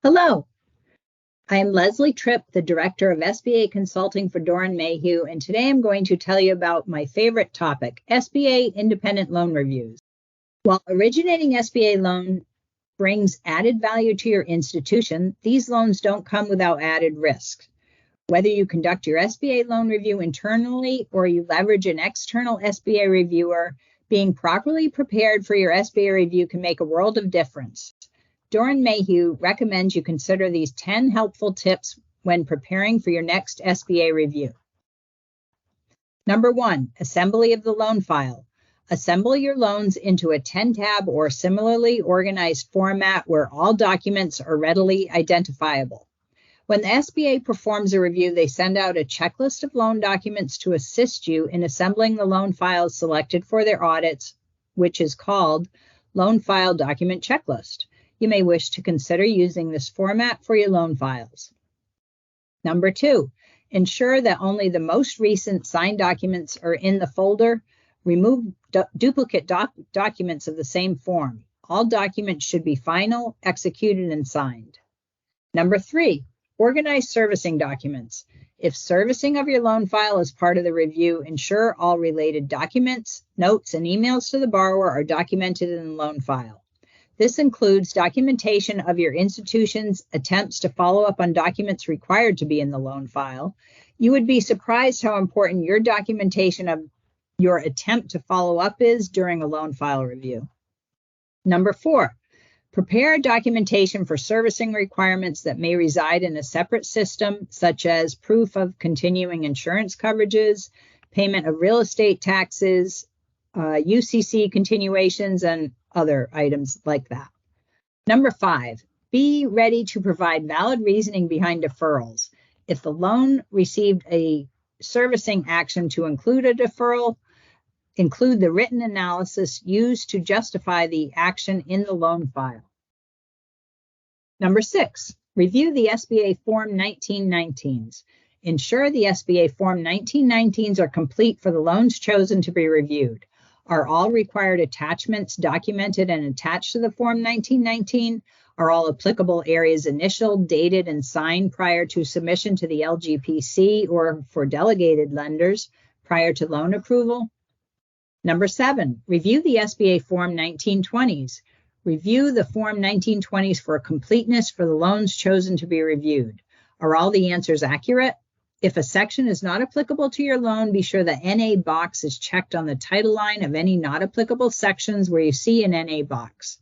Hello, I am Leslie Tripp, the Director of SBA Consulting for Doeren Mayhew, and today I'm going to tell you about my favorite topic, SBA independent loan reviews. While originating SBA loan brings added value to your institution, these loans don't come without added risks. Whether you conduct your SBA loan review internally or you leverage an external SBA reviewer, being properly prepared for your SBA review can make a world of difference. Doeren Mayhew recommends you consider these 10 helpful tips when preparing for your next SBA review. Number 1, assembly of the loan file. Assemble your loans into a 10-tab or similarly organized format where all documents are readily identifiable. When the SBA performs a review, they send out a checklist of loan documents to assist you in assembling the loan files selected for their audits, which is called Loan File Document Checklist. You may wish to consider using this format for your loan files. Number 2, ensure that only the most recent signed documents are in the folder. Remove duplicate documents of the same form. All documents should be final, executed, and signed. Number 3, organize servicing documents. If servicing of your loan file is part of the review, ensure all related documents, notes, and emails to the borrower are documented in the loan file. This includes documentation of your institution's attempts to follow up on documents required to be in the loan file. You would be surprised how important your documentation of your attempt to follow up is during a loan file review. Number 4, prepare documentation for servicing requirements that may reside in a separate system, such as proof of continuing insurance coverages, payment of real estate taxes, UCC continuations, and other items like that. Number 5, be ready to provide valid reasoning behind deferrals. If the loan received a servicing action to include a deferral, include the written analysis used to justify the action in the loan file. Number 6, review the SBA Form 1919s. Ensure the SBA Form 1919s are complete for the loans chosen to be reviewed. Are all required attachments documented and attached to the Form 1919? Are all applicable areas initialed, dated, and signed prior to submission to the LGPC or for delegated lenders prior to loan approval? Number 7, review the SBA Form 1920s. Review the Form 1920s for completeness for the loans chosen to be reviewed. Are all the answers accurate? If a section is not applicable to your loan, be sure the NA box is checked on the title line of any not applicable sections where you see an NA box.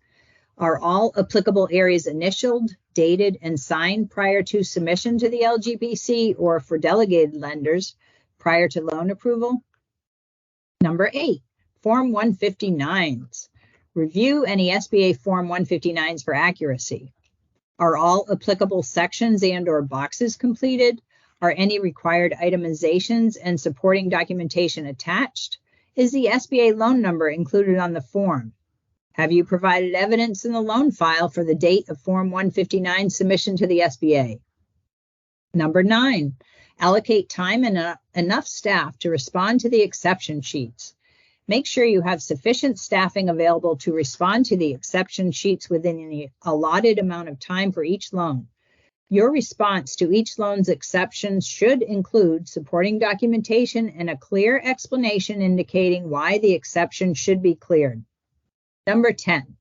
Are all applicable areas initialed, dated, and signed prior to submission to the LGPC or for delegated lenders prior to loan approval? Number 8, Form 159s. Review any SBA Form 159s for accuracy. Are all applicable sections and/or boxes completed? Are any required itemizations and supporting documentation attached? Is the SBA loan number included on the form? Have you provided evidence in the loan file for the date of Form 159 submission to the SBA? Number 9, allocate time and enough staff to respond to the exception sheets. Make sure you have sufficient staffing available to respond to the exception sheets within the allotted amount of time for each loan. Your response to each loan's exceptions should include supporting documentation and a clear explanation indicating why the exception should be cleared. Number 10,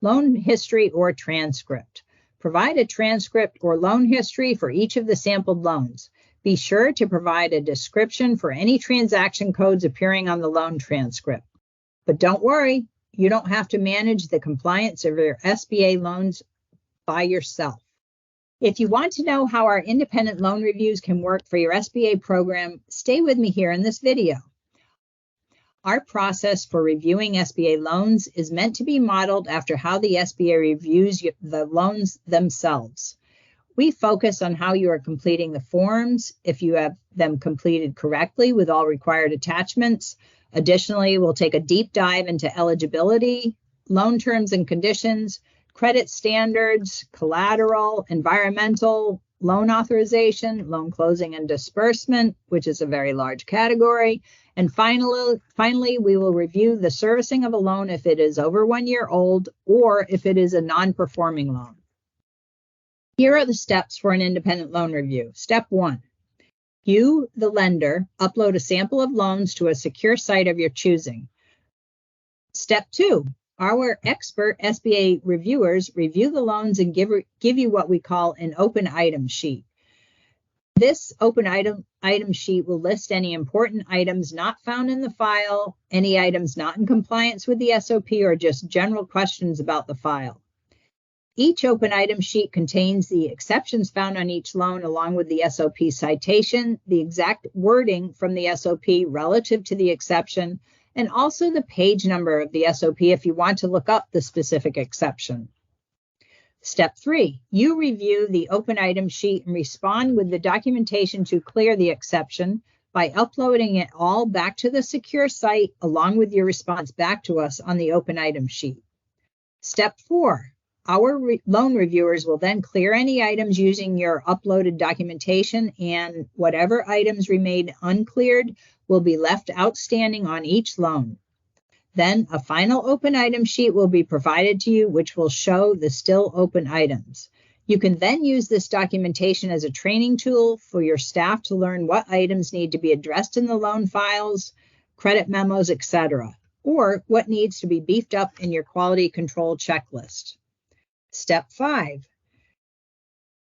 loan history or transcript. Provide a transcript or loan history for each of the sampled loans. Be sure to provide a description for any transaction codes appearing on the loan transcript. But don't worry, you don't have to manage the compliance of your SBA loans by yourself. If you want to know how our independent loan reviews can work for your SBA program, stay with me here in this video. Our process for reviewing SBA loans is meant to be modeled after how the SBA reviews the loans themselves. We focus on how you are completing the forms, if you have them completed correctly with all required attachments. Additionally, we'll take a deep dive into eligibility, loan terms and conditions, credit standards, collateral, environmental, loan authorization, loan closing and disbursement, which is a very large category. And finally, we will review the servicing of a loan if it is over 1 year old or if it is a non-performing loan. Here are the steps for an independent loan review. Step 1. You, the lender, upload a sample of loans to a secure site of your choosing. Step 2. Our expert SBA reviewers review the loans and give you what we call an open item sheet. This open item sheet will list any important items not found in the file, any items not in compliance with the SOP, or just general questions about the file. Each open item sheet contains the exceptions found on each loan along with the SOP citation, the exact wording from the SOP relative to the exception, and also the page number of the SOP if you want to look up the specific exception. Step 3, you review the open item sheet and respond with the documentation to clear the exception by uploading it all back to the secure site along with your response back to us on the open item sheet. Step 4, our loan reviewers will then clear any items using your uploaded documentation, and whatever items remain uncleared will be left outstanding on each loan. Then a final open item sheet will be provided to you, which will show the still open items. You can then use this documentation as a training tool for your staff to learn what items need to be addressed in the loan files, credit memos, etc., or what needs to be beefed up in your quality control checklist. Step 5.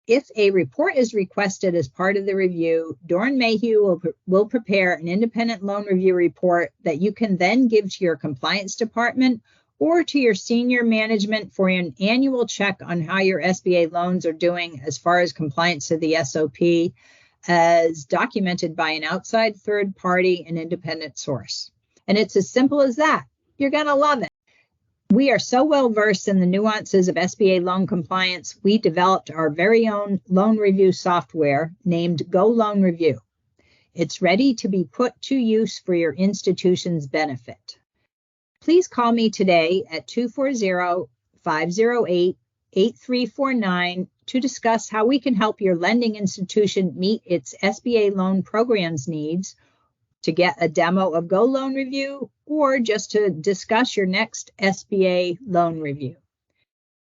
If a report is requested as part of the review, Doeren Mayhew will prepare an independent loan review report that you can then give to your compliance department or to your senior management for an annual check on how your SBA loans are doing as far as compliance to the SOP, as documented by an outside third party and independent source. And it's as simple as that. You're going to love it. We are so well versed in the nuances of SBA loan compliance, we developed our very own loan review software named Go Loan Review. It's ready to be put to use for your institution's benefit. Please call me today at 240-508-8349 to discuss how we can help your lending institution meet its SBA loan programs needs, to get a demo of Go Loan Review, or just to discuss your next SBA loan review.